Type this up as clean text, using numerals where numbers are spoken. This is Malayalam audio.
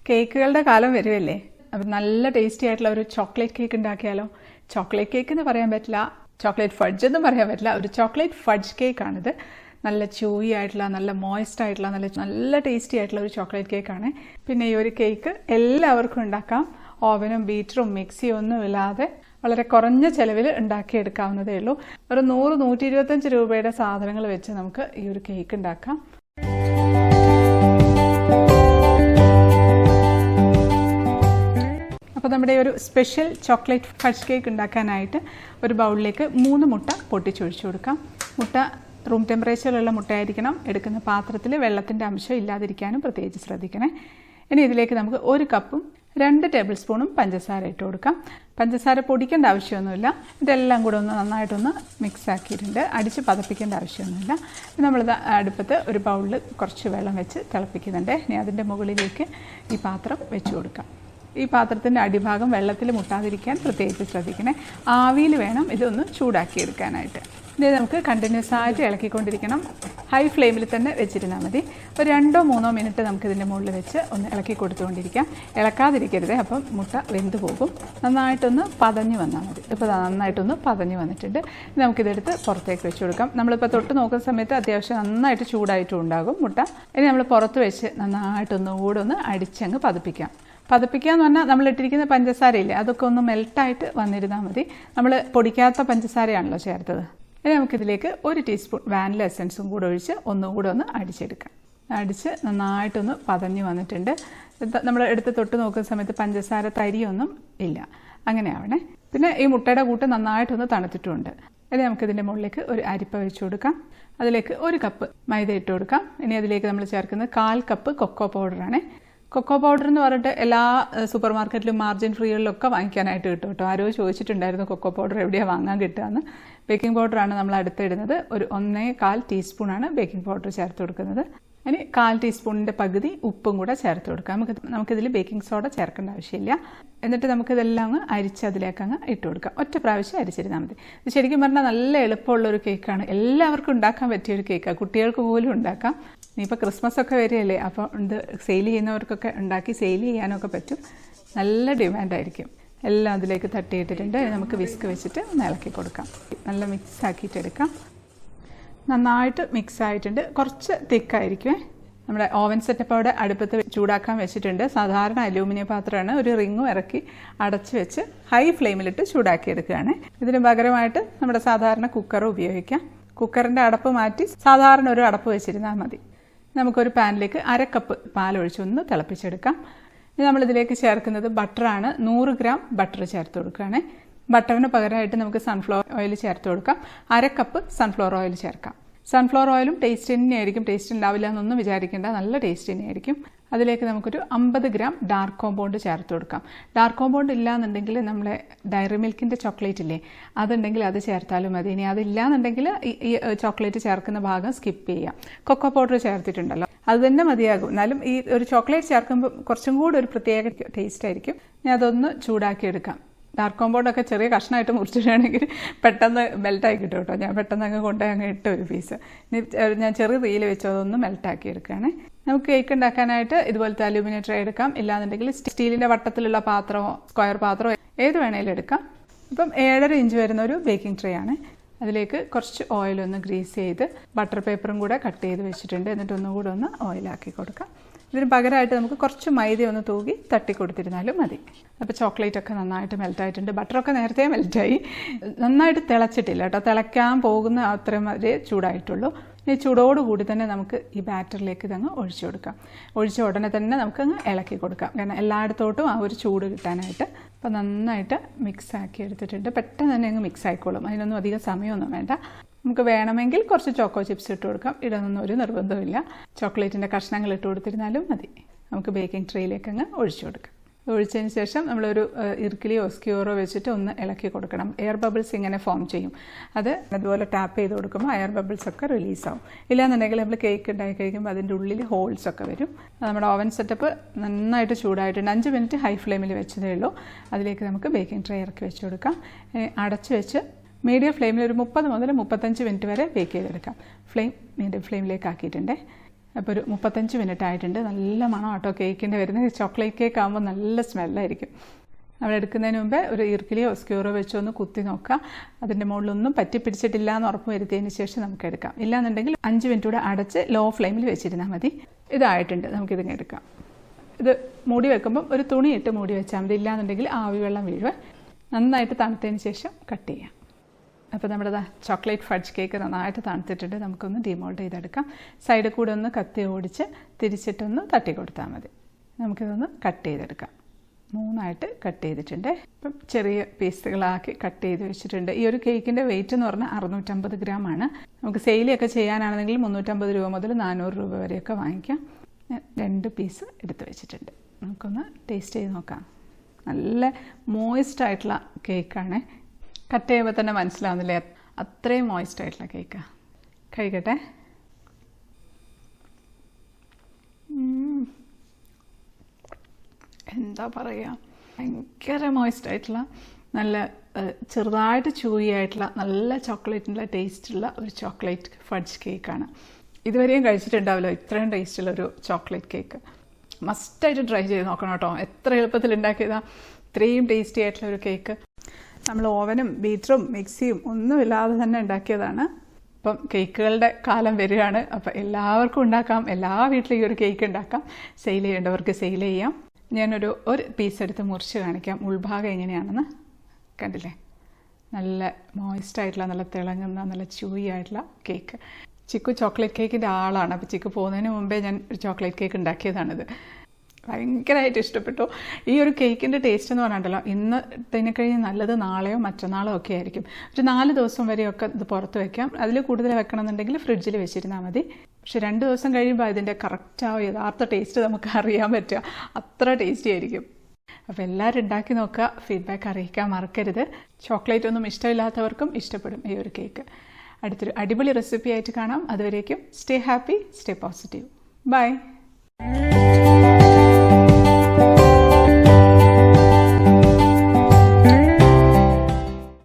കേക്കുകളുടെ കാലം വരുമല്ലേ. അപ്പം നല്ല ടേസ്റ്റി ആയിട്ടുള്ള ഒരു ചോക്ലേറ്റ് കേക്ക് ഉണ്ടാക്കിയാലോ. ചോക്ലേറ്റ് കേക്ക് എന്ന് പറയാൻ പറ്റില്ല, ചോക്ലേറ്റ് ഫഡ്ജ് എന്നും പറയാൻ പറ്റില്ല, ഒരു ചോക്ലേറ്റ് ഫഡ്ജ് കേക്കാണിത്. നല്ല ച്യൂയി ആയിട്ടുള്ള, നല്ല മോയ്സ്റ്റ് ആയിട്ടുള്ള, നല്ല ടേസ്റ്റി ആയിട്ടുള്ള ഒരു ചോക്ലേറ്റ് കേക്കാണ്. പിന്നെ ഈ ഒരു കേക്ക് എല്ലാവർക്കും ഉണ്ടാക്കാം. ഓവനും ബീറ്ററും മിക്സിയും ഒന്നും ഇല്ലാതെ വളരെ കുറഞ്ഞ ചിലവിൽ ഉണ്ടാക്കിയെടുക്കാവുന്നതേ ഉള്ളൂ. ഒരു 100-125 രൂപയുടെ സാധനങ്ങൾ വെച്ച് നമുക്ക് ഈ ഒരു കേക്ക് ഉണ്ടാക്കാം. അപ്പോൾ നമ്മുടെ ഒരു സ്പെഷ്യൽ ചോക്ലേറ്റ് ഫഡ്ജ് കേക്ക് ഉണ്ടാക്കാനായിട്ട് ഒരു ബൗളിലേക്ക് 3 മുട്ട പൊട്ടിച്ചൊഴിച്ചു കൊടുക്കാം. മുട്ട റൂം ടെമ്പറേച്ചറിലുള്ള മുട്ടയായിരിക്കണം. എടുക്കുന്ന പാത്രത്തിൽ വെള്ളത്തിൻ്റെ അംശം ഇല്ലാതിരിക്കാനും പ്രത്യേകിച്ച് ശ്രദ്ധിക്കണേ. ഇനി ഇതിലേക്ക് നമുക്ക് 1 കപ്പും 2 ടേബിൾ സ്പൂണും പഞ്ചസാര ഇട്ട് കൊടുക്കാം. പഞ്ചസാര പൊടിക്കേണ്ട ആവശ്യമൊന്നുമില്ല. ഇതെല്ലാം കൂടെ ഒന്ന് നന്നായിട്ടൊന്ന് മിക്സ് ആക്കിയിട്ടുണ്ട്. അടിച്ച് പതപ്പിക്കേണ്ട ആവശ്യമൊന്നുമില്ല. നമ്മളിത് അടുപ്പത്ത് ഒരു ബൗളിൽ കുറച്ച് വെള്ളം വെച്ച് തിളപ്പിക്കുന്നുണ്ട്. ഇനി അതിൻ്റെ മുകളിലേക്ക് ഈ പാത്രം വെച്ച് കൊടുക്കാം. ഈ പാത്രത്തിൻ്റെ അടിഭാഗം വെള്ളത്തിൽ മുട്ടാതിരിക്കാൻ പ്രത്യേകിച്ച് ശ്രദ്ധിക്കണേ. ആവിയിൽ വേണം ഇതൊന്ന് ചൂടാക്കിയെടുക്കാനായിട്ട്. ഇത് നമുക്ക് കണ്ടിന്യൂസ് ആയിട്ട് ഇളക്കിക്കൊണ്ടിരിക്കണം. ഹൈ ഫ്ലെയിമിൽ തന്നെ വെച്ചിരുന്നാൽ മതി. ഒരു 2-3 മിനിറ്റ് നമുക്കിതിൻ്റെ മുകളിൽ വെച്ച് ഒന്ന് ഇളക്കി കൊടുത്തുകൊണ്ടിരിക്കാം. ഇളക്കാതിരിക്കരുത്, അപ്പം മുട്ട വെന്ത് പോകും. നന്നായിട്ടൊന്ന് പതഞ്ഞ് വന്നാൽ മതി. ഇപ്പോൾ നന്നായിട്ടൊന്ന് പതഞ്ഞ് വന്നിട്ടുണ്ട്. നമുക്കിതെടുത്ത് പുറത്തേക്ക് വെച്ച് കൊടുക്കാം. നമ്മളിപ്പോൾ തൊട്ട് നോക്കുന്ന സമയത്ത് അത്യാവശ്യം നന്നായിട്ട് ചൂടായിട്ടും ഉണ്ടാകും മുട്ട. ഇനി നമ്മൾ പുറത്ത് വെച്ച് നന്നായിട്ടൊന്നുകൂടെ ഒന്ന് അടിച്ചങ്ങ് പതപ്പിക്കാം. പതപ്പിക്കുക എന്ന് പറഞ്ഞാൽ നമ്മൾ ഇട്ടിരിക്കുന്ന പഞ്ചസാരയില്ലേ, അതൊക്കെ ഒന്ന് മെൽട്ടായിട്ട് വന്നിരുന്നാൽ മതി. നമ്മൾ പൊടിക്കാത്ത പഞ്ചസാരയാണല്ലോ ചേർത്തത്. ഇനി നമുക്കിതിലേക്ക് 1 ടീസ്പൂൺ വാനില എസൻസും കൂടെ ഒഴിച്ച് ഒന്നുകൂടെ ഒന്ന് അടിച്ചെടുക്കാം. അടിച്ച് നന്നായിട്ടൊന്ന് പതഞ്ഞ് വന്നിട്ടുണ്ട്. നമ്മൾ എടുത്ത് തൊട്ട് നോക്കുന്ന സമയത്ത് പഞ്ചസാര തരിയൊന്നും ഇല്ല, അങ്ങനെയാവണേ. പിന്നെ ഈ മുട്ടയുടെ കൂട്ട് നന്നായിട്ടൊന്ന് തണുത്തിട്ടുമുണ്ട്. ഇനി നമുക്കിതിൻ്റെ മുകളിലേക്ക് ഒരു അരിപ്പ വെച്ച് കൊടുക്കാം. അതിലേക്ക് 1 കപ്പ് മൈദ ഇട്ട് കൊടുക്കാം. ഇനി അതിലേക്ക് നമ്മൾ ചേർക്കുന്നത് 1/4 കപ്പ് കൊക്കോ പൗഡറാണ്. കൊക്കോ പൗഡർ എന്ന് പറഞ്ഞിട്ട് എല്ലാ സൂപ്പർ മാർക്കറ്റിലും മാർജിൻ ഫ്രീകളിലൊക്കെ വാങ്ങിക്കാനായിട്ട് കിട്ടും കേട്ടോ. ആരോ ചോദിച്ചിട്ടുണ്ടായിരുന്നു കൊക്കോ പൗഡർ എവിടെയാണ് വാങ്ങാൻ കിട്ടുകയെന്ന്. ബേക്കിംഗ് പൗഡറാണ് നമ്മൾ അടുത്തിടുന്നത്. ഒരു 1/4 ടീസ്പൂണാണ് ബേക്കിംഗ് പൗഡർ ചേർത്ത് കൊടുക്കുന്നത്. ഇനി 1/4 ടീസ്പൂണിൻ്റെ പകുതി ഉപ്പും കൂടെ ചേർത്ത് കൊടുക്കാം. നമുക്കിതിൽ ബേക്കിംഗ് സോഡ ചേർക്കേണ്ട ആവശ്യമില്ല. എന്നിട്ട് നമുക്കിതെല്ലാം അങ്ങ് അരിച്ച് അതിലേക്ക് അങ്ങ് ഇട്ട് കൊടുക്കാം. ഒറ്റ പ്രാവശ്യം അരിച്ചിരുന്നാൽ മതി. ഇത് ശരിക്കും പറഞ്ഞാൽ നല്ല എളുപ്പമുള്ളൊരു കേക്കാണ്. എല്ലാവർക്കും ഉണ്ടാക്കാൻ പറ്റിയൊരു കേക്കാണ്. കുട്ടികൾക്ക് പോലും ഉണ്ടാക്കാം. ഇനിയിപ്പോൾ ക്രിസ്മസ് ഒക്കെ വരികയല്ലേ, അപ്പോൾ ഇത് സെയിൽ ചെയ്യുന്നവർക്കൊക്കെ ഉണ്ടാക്കി സെയിൽ ചെയ്യാനൊക്കെ പറ്റും. നല്ല ഡിമാൻഡായിരിക്കും. എല്ലാം അതിലേക്ക് തട്ടിയിട്ടിട്ടുണ്ട്. നമുക്ക് വിസ്ക് വെച്ചിട്ട് ഒന്ന് ഇളക്കി കൊടുക്കാം. നല്ല മിക്സ് ആക്കിയിട്ടെടുക്കാം. നന്നായിട്ട് മിക്സ് ആയിട്ടുണ്ട്. കുറച്ച് തിക്കായിരിക്കുമേ. നമ്മുടെ ഓവൻ സെറ്റപ്പ് അവിടെ അടുപ്പത്ത് ചൂടാക്കാൻ വെച്ചിട്ടുണ്ട്. സാധാരണ അലൂമിനിയം പാത്രമാണ്. ഒരു റിങ്ങും ഇറക്കി അടച്ച് വെച്ച് ഹൈ ഫ്ലെയിമിലിട്ട് ചൂടാക്കിയെടുക്കുകയാണ്. ഇതിന് പകരമായിട്ട് നമ്മുടെ സാധാരണ കുക്കർ ഉപയോഗിക്കാം. കുക്കറിൻ്റെ അടപ്പ് മാറ്റി സാധാരണ ഒരു അടപ്പ് വെച്ചിരുന്നാൽ മതി. നമുക്കൊരു പാനിലേക്ക് 1/2 കപ്പ് പാലൊഴിച്ചൊന്ന് തിളപ്പിച്ചെടുക്കാം. ഇനി നമ്മളിതിലേക്ക് ചേർക്കുന്നത് ബട്ടറാണ്. 100 ഗ്രാം ബട്ടർ ചേർത്ത് കൊടുക്കുകയാണ്. ബട്ടറിന് പകരമായിട്ട് നമുക്ക് സൺഫ്ലവർ ഓയിൽ ചേർത്ത് കൊടുക്കാം. 1/2 കപ്പ് സൺഫ്ലവർ ഓയിൽ ചേർക്കാം. സൺഫ്ലവർ ഓയിലും ടേസ്റ്റ് തന്നെയായിരിക്കും. ടേസ്റ്റ് ഉണ്ടാവില്ല എന്നൊന്നും വിചാരിക്കേണ്ട, നല്ല ടേസ്റ്റ് തന്നെയായിരിക്കും. അതിലേക്ക് നമുക്കൊരു 50 ഗ്രാം ഡാർക്ക് കോമ്പൗണ്ട് ചേർത്ത് കൊടുക്കാം. ഡാർക്ക് കോമ്പൗണ്ട് ഇല്ലയെന്നുണ്ടെങ്കിൽ നമ്മളെ ഡയറി മിൽക്കിൻ്റെ ചോക്ലേറ്റ് ഇല്ലേ, അതുണ്ടെങ്കിൽ അത് ചേർത്താലും മതി. ഇനി അതില്ലാന്നുണ്ടെങ്കിൽ ഈ ചോക്ലേറ്റ് ചേർക്കുന്ന ഭാഗം സ്കിപ്പ് ചെയ്യാം. കൊക്കോ പൗഡർ ചേർത്തിട്ടുണ്ടല്ലോ, അത് തന്നെ മതിയാകും. എന്നാലും ഈ ഒരു ചോക്ലേറ്റ് ചേർക്കുമ്പോൾ കുറച്ചും കൂടി ഒരു പ്രത്യേക ടേസ്റ്റ് ആയിരിക്കും. ഇനി അതൊന്ന് ചൂടാക്കിയെടുക്കാം. ഡാർക്ക് കോമ്പൗണ്ടൊക്കെ ചെറിയ കഷ്ണമായിട്ട് മുറിച്ചിട്ടാണെങ്കിൽ പെട്ടെന്ന് മെൽറ്റാക്കി കിട്ടും കേട്ടോ. ഞാൻ പെട്ടെന്ന് അങ്ങ് കൊണ്ടുപോയി അങ്ങ് ഇട്ട ഒരു പീസ്. ഇനി ഞാൻ ചെറിയ തീയിൽ വെച്ച് അതൊന്ന് മെൽറ്റാക്കി എടുക്കുകയാണ്. നമുക്ക് കേക്ക് ഉണ്ടാക്കാനായിട്ട് ഇതുപോലത്തെ അലൂമിനിയം ട്രേ എടുക്കാം. ഇല്ലാന്നുണ്ടെങ്കിൽ സ്റ്റീലിൻ്റെ വട്ടത്തിലുള്ള പാത്രമോ സ്ക്വയർ പാത്രമോ ഏത് വേണേലും എടുക്കാം. ഇപ്പം 7.5 ഇഞ്ച് വരുന്ന ഒരു ബേക്കിംഗ് ട്രേ ആണ്. അതിലേക്ക് കുറച്ച് ഓയിലൊന്ന് ഗ്രീസ് ചെയ്ത് ബട്ടർ പേപ്പറും കൂടെ കട്ട് ചെയ്ത് വെച്ചിട്ടുണ്ട്. എന്നിട്ട് ഒന്നുകൂടെ ഒന്ന് ഓയിലാക്കി കൊടുക്കാം. ഇതിന് പകരമായിട്ട് നമുക്ക് കുറച്ച് മൈദ ഒന്ന് തൂകി തട്ടി കൊടുത്തിരുന്നാലും മതി. അപ്പോൾ ചോക്ലേറ്റ് ഒക്കെ നന്നായിട്ട് മെൽറ്റായിട്ടുണ്ട്. ബട്ടറൊക്കെ നേരത്തെ മെൽറ്റായി. നന്നായിട്ട് തിളച്ചിട്ടില്ല കേട്ടോ. തിളയ്ക്കാൻ പോകുന്ന അത്രയും വരെ ചൂടായിട്ടുള്ളൂ. ഈ ചൂടോടുകൂടി തന്നെ നമുക്ക് ഈ ബാറ്ററിലേക്ക് ഇതങ്ങ് ഒഴിച്ചു കൊടുക്കാം. ഒഴിച്ച ഉടനെ തന്നെ നമുക്കങ്ങ് ഇളക്കി കൊടുക്കാം. കാരണം എല്ലായിടത്തോട്ടും ആ ഒരു ചൂട് കിട്ടാനായിട്ട്. അപ്പോൾ നന്നായിട്ട് മിക്സ് ആക്കി എടുത്തിട്ടുണ്ട്. പെട്ടെന്ന് തന്നെ അങ്ങ് മിക്സ് ആയിക്കോളും. അതിനൊന്നും അധികം സമയമൊന്നും വേണ്ട. നമുക്ക് വേണമെങ്കിൽ കുറച്ച് ചോക്കോ ചിപ്സ് ഇട്ട് കൊടുക്കാം. ഇതൊന്നും ഒരു നിർബന്ധമില്ല. ചോക്ലേറ്റിൻ്റെ കഷ്ണങ്ങൾ ഇട്ട് കൊടുത്തിരുന്നാലും മതി. നമുക്ക് ബേക്കിംഗ് ട്രേയിലേക്ക് അങ്ങ് ഒഴിച്ചു കൊടുക്കാം. ഒഴിച്ചതിന് ശേഷം നമ്മളൊരു ഇർക്കിലിയോ സ്ക്യൂറോ വെച്ചിട്ട് ഒന്ന് ഇളക്കി കൊടുക്കണം. എയർ ബബിൾസ് ഇങ്ങനെ ഫോം ചെയ്യും. അത് അതുപോലെ ടാപ്പ് ചെയ്ത് കൊടുക്കുമ്പോൾ എയർ ബബിൾസ് ഒക്കെ റിലീസാവും. ഇല്ലാന്നുണ്ടെങ്കിൽ നമ്മൾ കേക്ക് ഉണ്ടാക്കി കഴിക്കുമ്പോൾ അതിൻ്റെ ഉള്ളിൽ ഹോൾസ് ഒക്കെ വരും. നമ്മുടെ ഓവൻ സെറ്റപ്പ് നന്നായിട്ട് ചൂടായിട്ടുണ്ട്. 5 മിനിറ്റ് ഹൈ ഫ്ലെയിമിൽ വെച്ചതേ ഉള്ളൂ. അതിലേക്ക് നമുക്ക് ബേക്കിംഗ് ട്രേ ഇറക്കി വെച്ച് കൊടുക്കാം. അടച്ച് വെച്ച് മീഡിയം ഫ്ലെയിമിൽ ഒരു 30 മുതൽ 35 മിനിറ്റ് വരെ ബേക്ക് ചെയ്തെടുക്കാം. ഫ്ലെയിം മീഡിയം ഫ്ലെയിമിലേക്ക് ആക്കിയിട്ടുണ്ട്. അപ്പോൾ ഒരു 35 മിനിറ്റ് ആയിട്ടുണ്ട്. നല്ല മണം കേട്ടോ കേക്കിൻ്റെ വരുന്നത്. ചോക്ലേറ്റ് കേക്ക് ആകുമ്പോൾ നല്ല സ്മെല്ലായിരിക്കും. നമ്മൾ എടുക്കുന്നതിന് മുമ്പേ ഒരു ഇർക്കിലിയോ സ്ക്യൂറോ വെച്ചോ ഒന്ന് കുത്തി നോക്കുക. അതിൻ്റെ മുകളിലൊന്നും പറ്റിപ്പിടിച്ചിട്ടില്ല എന്ന് ഉറപ്പ് വരുത്തിയതിന് ശേഷം നമുക്ക് എടുക്കാം. ഇല്ലാന്നുണ്ടെങ്കിൽ 5 മിനിറ്റ് കൂടെ അടച്ച് ലോ ഫ്ലെയിമിൽ വെച്ചിരുന്നാൽ മതി. ഇതായിട്ടുണ്ട്, നമുക്കിതിങ്ങനെ എടുക്കാം. ഇത് മൂടി വെക്കുമ്പം ഒരു തുണി ഇട്ട് മൂടി വെച്ചാൽ മതി. ഇല്ലാന്നുണ്ടെങ്കിൽ ആവി വെള്ളം വീഴുക. നന്നായിട്ട് തണുത്തതിന് ശേഷം കട്ട് ചെയ്യാം. അപ്പോൾ നമ്മുടെ ചോക്ലേറ്റ് ഫഡ്ജ് കേക്ക് നന്നായിട്ട് തണുത്തിട്ടുണ്ട്. നമുക്കൊന്ന് ഡിമോൾഡ് ചെയ്തെടുക്കാം. സൈഡിൽ കൂടെ ഒന്ന് കത്തി ഓടിച്ച് തിരിച്ചിട്ടൊന്ന് തട്ടി കൊടുത്താൽ മതി. നമുക്കിതൊന്ന് കട്ട് ചെയ്തെടുക്കാം. 3 കട്ട് ചെയ്തിട്ടുണ്ട്. ഇപ്പം ചെറിയ പീസുകളാക്കി കട്ട് ചെയ്ത് വെച്ചിട്ടുണ്ട്. ഈ ഒരു കേക്കിൻ്റെ വെയിറ്റ് എന്ന് പറഞ്ഞാൽ 650 ഗ്രാമാണ്. നമുക്ക് സെയിലൊക്കെ ചെയ്യാനാണെങ്കിൽ 350 രൂപ മുതൽ 400 രൂപ വരെയൊക്കെ വാങ്ങിക്കാം. 2 പീസ് എടുത്ത് വെച്ചിട്ടുണ്ട്. നമുക്കൊന്ന് ടേസ്റ്റ് ചെയ്ത് നോക്കാം. നല്ല മോയിസ്റ്റായിട്ടുള്ള കേക്കാണ്. കട്ട് ചെയ്യുമ്പോൾ തന്നെ മനസ്സിലാവുന്നില്ലേ, അത്രയും മോയിസ്റ്റായിട്ടുള്ള കേക്കാണ്. കഴിക്കട്ടെ. എന്താ പറയുക, ഭയങ്കര മോയിസ്റ്റായിട്ടുള്ള നല്ല ചെറുതായിട്ട് ചൂയി ആയിട്ടുള്ള നല്ല ചോക്ലേറ്റിൻ്റെ ടേസ്റ്റുള്ള ഒരു ചോക്ലേറ്റ് ഫഡ്ജ് കേക്കാണ്. ഇതുവരെയും കഴിച്ചിട്ടുണ്ടാവില്ല ഇത്രയും ടേസ്റ്റുള്ളൊരു ചോക്ലേറ്റ് കേക്ക്. മസ്റ്റായിട്ട് ട്രൈ ചെയ്ത് നോക്കണം കേട്ടോ. എത്ര എളുപ്പത്തിൽ ഉണ്ടാക്കിയതാണ് ഇത്രയും ടേസ്റ്റി ആയിട്ടുള്ള ഒരു കേക്ക്. നമ്മൾ ഓവനും ബീറ്ററും മിക്സിയും ഒന്നുമില്ലാതെ തന്നെ ഉണ്ടാക്കിയതാണ്. ഇപ്പം കേക്കുകളുടെ കാലം വരികയാണ്. അപ്പം എല്ലാവർക്കും ഉണ്ടാക്കാം. എല്ലാ വീട്ടിലും ഈ ഒരു കേക്ക് ഉണ്ടാക്കാം. സെയിൽ ചെയ്യേണ്ടവർക്ക് സെയിൽ ചെയ്യാം. ഞാനൊരു പീസ് എടുത്ത് മുറിച്ച് കാണിക്കാം ഉൾഭാഗം എങ്ങനെയാണെന്ന്. കണ്ടില്ലേ, നല്ല മോയിസ്റ്റായിട്ടുള്ള നല്ല തിളങ്ങുന്ന നല്ല ചൂയി ആയിട്ടുള്ള കേക്ക്. ചിക്കു ചോക്ലേറ്റ് കേക്കിൻ്റെ ആളാണ്. അപ്പോൾ ചിക്കു പോകുന്നതിന് മുമ്പേ ഞാൻ ഒരു ചോക്ലേറ്റ് കേക്ക് ഉണ്ടാക്കിയതാണിത്. ഭയങ്കരമായിട്ട് ഇഷ്ടപ്പെട്ടു. ഈ ഒരു കേക്കിൻ്റെ ടേസ്റ്റ് എന്ന് പറഞ്ഞിട്ടുണ്ടല്ലോ, ഇന്നതിനെ കഴിഞ്ഞ് നല്ലത് നാളെയോ മറ്റന്നാളോ ഒക്കെ ആയിരിക്കും. ഒരു 4 ദിവസം വരെയൊക്കെ ഇത് പുറത്ത് വയ്ക്കാം. അതിൽ കൂടുതൽ വെക്കണമെന്നുണ്ടെങ്കിൽ ഫ്രിഡ്ജിൽ വെച്ചിരുന്നാൽ മതി. പക്ഷെ 2 ദിവസം കഴിയുമ്പോൾ അതിൻ്റെ കറക്റ്റായ യഥാർത്ഥ ടേസ്റ്റ് നമുക്ക് അറിയാൻ പറ്റുക. അത്ര ടേസ്റ്റി ആയിരിക്കും. അപ്പോൾ എല്ലാവരും ഉണ്ടാക്കി നോക്കുക, ഫീഡ്ബാക്ക് അറിയിക്കാൻ മറക്കരുത്. ചോക്ലേറ്റ് ഒന്നും ഇഷ്ടമില്ലാത്തവർക്കും ഇഷ്ടപ്പെടും ഈ ഒരു കേക്ക്. അടുത്തൊരു അടിപൊളി റെസിപ്പി ആയിട്ട് കാണാം. അതുവരേക്കും stay happy, stay positive. By.